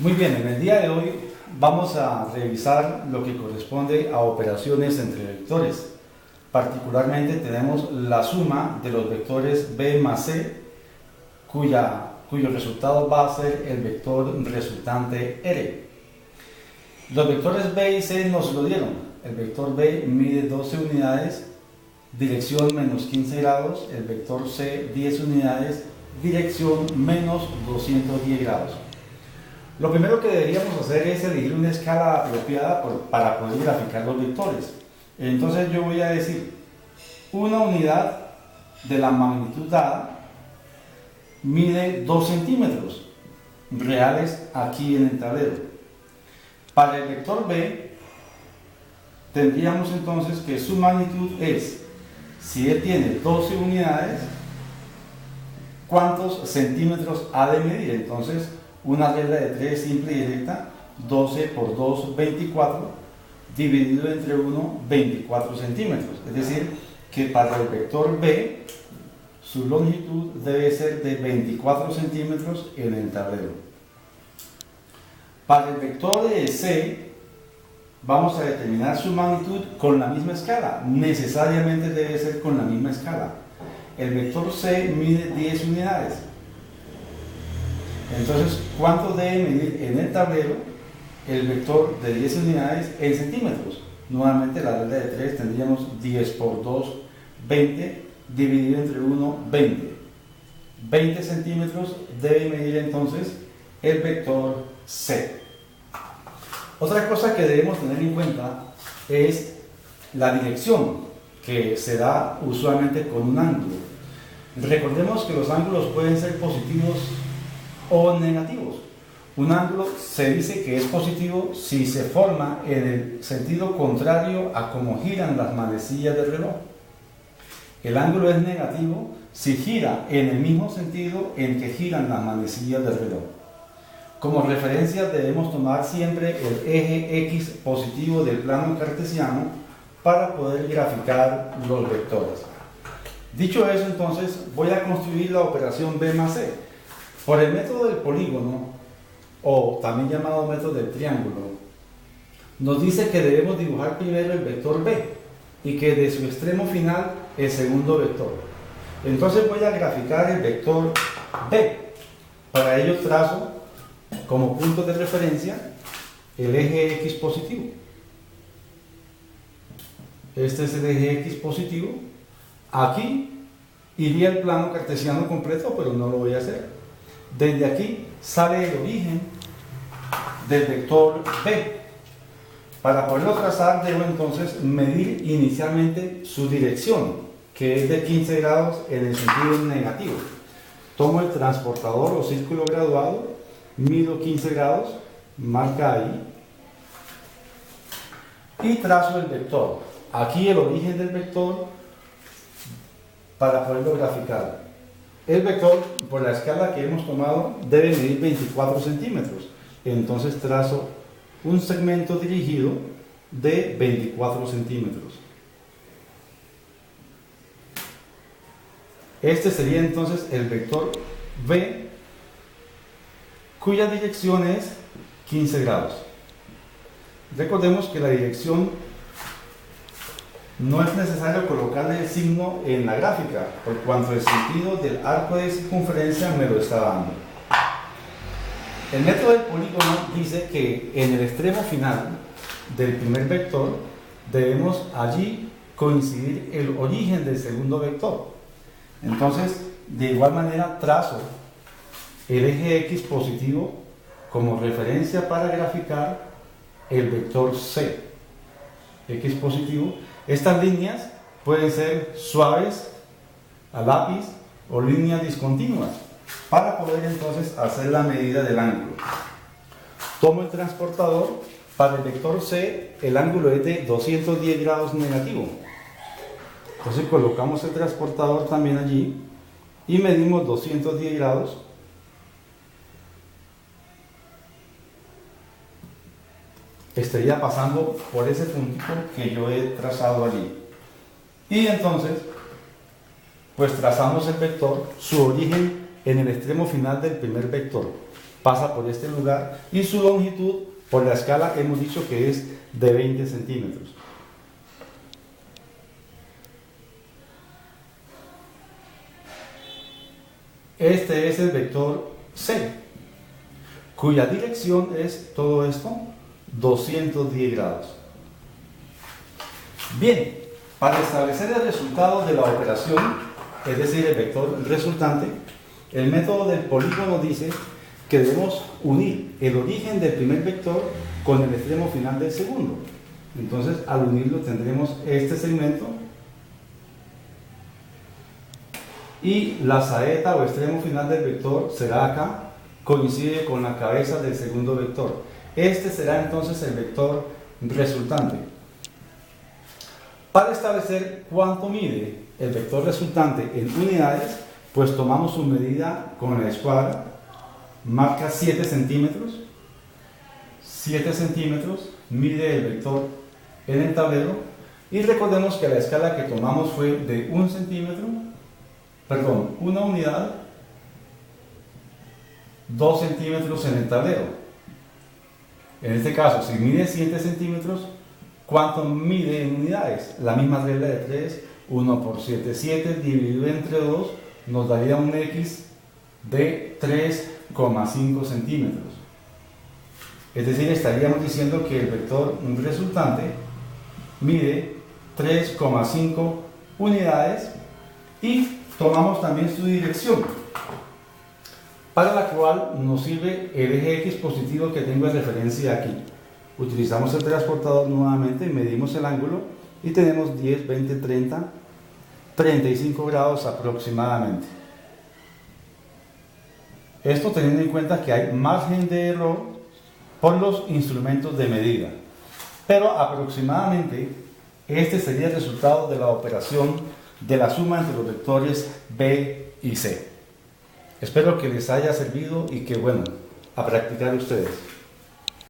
Muy bien, en el día de hoy vamos a revisar lo que corresponde a operaciones entre vectores. Particularmente tenemos la suma de los vectores b más c, cuyo resultado va a ser el vector resultante r. Los vectores b y c nos lo dieron. El vector b mide 12 unidades, dirección menos 15 grados. El vector c 10 unidades, dirección menos 210 grados. Lo primero que deberíamos hacer es elegir una escala apropiada para poder graficar los vectores. Entonces yo voy a decir, una unidad de la magnitud dada mide 2 centímetros reales aquí en el tablero. Para el vector b, tendríamos entonces que su magnitud es, si él tiene 12 unidades, ¿cuántos centímetros ha de medir? Entonces, una regla de 3 simple y directa, 12 por 2, 24, dividido entre 1, 24 centímetros. Es decir, que para el vector b, su longitud debe ser de 24 centímetros en el tablero. Para el vector c, vamos a determinar su magnitud con la misma escala. Necesariamente debe ser con la misma escala. El vector c mide 10 unidades. Entonces, ¿cuánto debe medir en el tablero el vector de 10 unidades en centímetros? Nuevamente la regla de 3 tendríamos 10 por 2, 20, dividido entre 1, 20. 20 centímetros debe medir entonces el vector c. Otra cosa que debemos tener en cuenta es la dirección, que se da usualmente con un ángulo. Recordemos que los ángulos pueden ser positivos o negativos. Un ángulo se dice que es positivo si se forma en el sentido contrario a cómo giran las manecillas del reloj. El ángulo es negativo si gira en el mismo sentido en que giran las manecillas del reloj. Como referencia debemos tomar siempre el eje X positivo del plano cartesiano para poder graficar los vectores. Dicho eso, entonces voy a construir la operación b más c. Por el método del polígono, o también llamado método del triángulo, nos dice que debemos dibujar primero el vector b y que de su extremo final el segundo vector. Entonces voy a graficar el vector b. Para ello trazo como punto de referencia el eje X positivo. Este es el eje X positivo. Aquí iría el plano cartesiano completo, pero no lo voy a hacer. Desde aquí sale el origen del vector b. Para poderlo trazar debo entonces medir inicialmente su dirección, que es de 15 grados en el sentido negativo. Tomo el transportador o círculo graduado, mido 15 grados, marca ahí, y trazo el vector. Aquí el origen del vector para poderlo graficar. El vector, por la escala que hemos tomado, debe medir 24 centímetros. Entonces trazo un segmento dirigido de 24 centímetros. Este sería entonces el vector b, cuya dirección es 15 grados. Recordemos que la dirección no es necesario colocarle el signo en la gráfica, por cuanto el sentido del arco de circunferencia me lo está dando. El método del polígono dice que en el extremo final del primer vector debemos allí coincidir el origen del segundo vector. Entonces, de igual manera trazo el eje X positivo como referencia para graficar el vector c. X positivo. Estas líneas pueden ser suaves, a lápiz o líneas discontinuas, para poder entonces hacer la medida del ángulo. Tomo el transportador. Para el vector c el ángulo es de 210 grados negativo. Entonces colocamos el transportador también allí y medimos 210 grados. Estaría pasando por ese puntito que yo he trazado allí. Y entonces, pues trazamos el vector. Su origen en el extremo final del primer vector. Pasa por este lugar y su longitud por la escala hemos dicho que es de 20 centímetros. Este es el vector C, cuya dirección es todo esto, 210 grados. Bien, para establecer el resultado de la operación, es decir, el vector resultante, el método del polígono dice que debemos unir el origen del primer vector con el extremo final del segundo. Entonces, al unirlo tendremos este segmento y la saeta o extremo final del vector será acá, coincide con la cabeza del segundo vector. Este será entonces el vector resultante. Para establecer cuánto mide el vector resultante en unidades, pues tomamos su medida con la escuadra, marca 7 centímetros, 7 centímetros, mide el vector en el tablero y recordemos que la escala que tomamos fue de 1 centímetro, perdón, 1 unidad, 2 centímetros en el tablero. En este caso, si mide 7 centímetros, ¿cuánto mide en unidades? La misma regla de 3, 1 por 7, 7 dividido entre 2 nos daría un X de 3,5 centímetros. Es decir, estaríamos diciendo que el vector resultante mide 3,5 unidades y tomamos también su dirección, para la cual nos sirve el eje X positivo que tengo de referencia aquí. Utilizamos el transportador nuevamente, medimos el ángulo y tenemos 10, 20, 30, 35 grados aproximadamente. Esto teniendo en cuenta que hay margen de error por los instrumentos de medida, pero aproximadamente este sería el resultado de la operación de la suma entre los vectores B y C. Espero que les haya servido y que, bueno, a practicar ustedes.